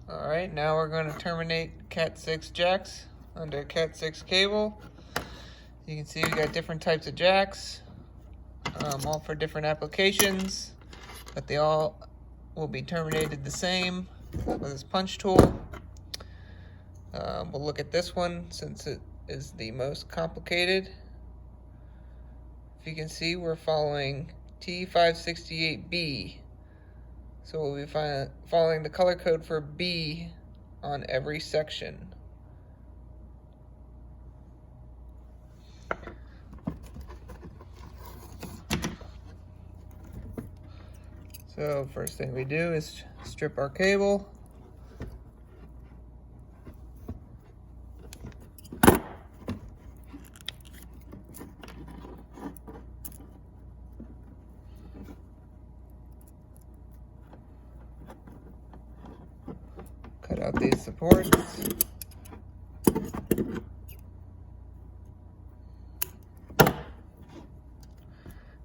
Alright, now we're going to terminate CAT6 jacks under CAT6 cable. You can see we got different types of jacks, all for different applications, but they all will be terminated the same with this punch tool. We'll look at this one since it is the most complicated. If you can see, we're following T568B. So we'll be following the color code for B on every section. So first thing we do is strip our cable. Cut out these supports.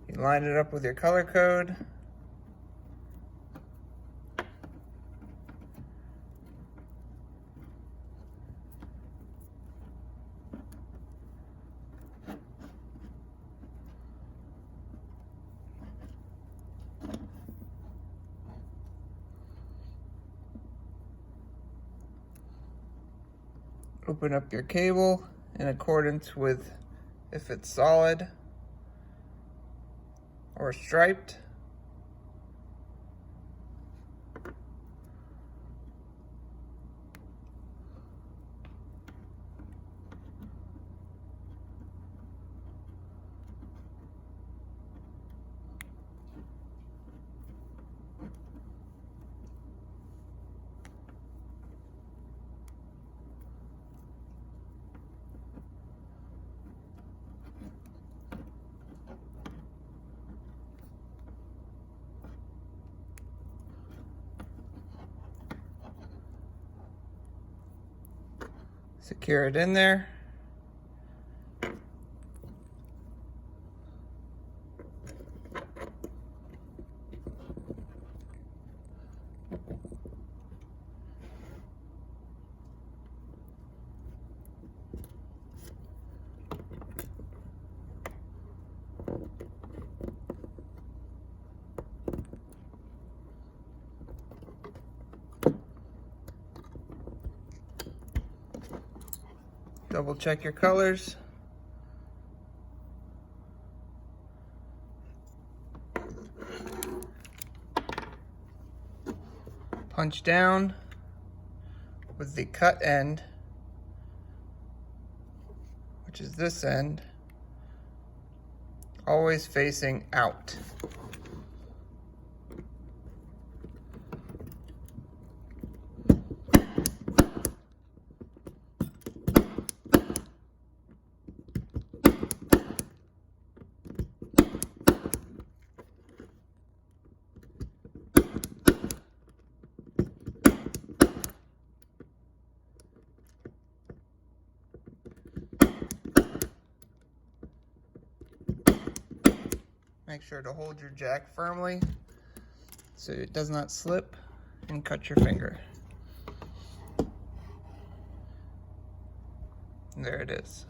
You line it up with your color code. Open up your cable in accordance with if it's solid or striped. Secure it in there. Double check your colors. Punch down with the cut end, which is this end, always facing out. Make sure to hold your jack firmly so it does not slip and cut your finger. And there it is.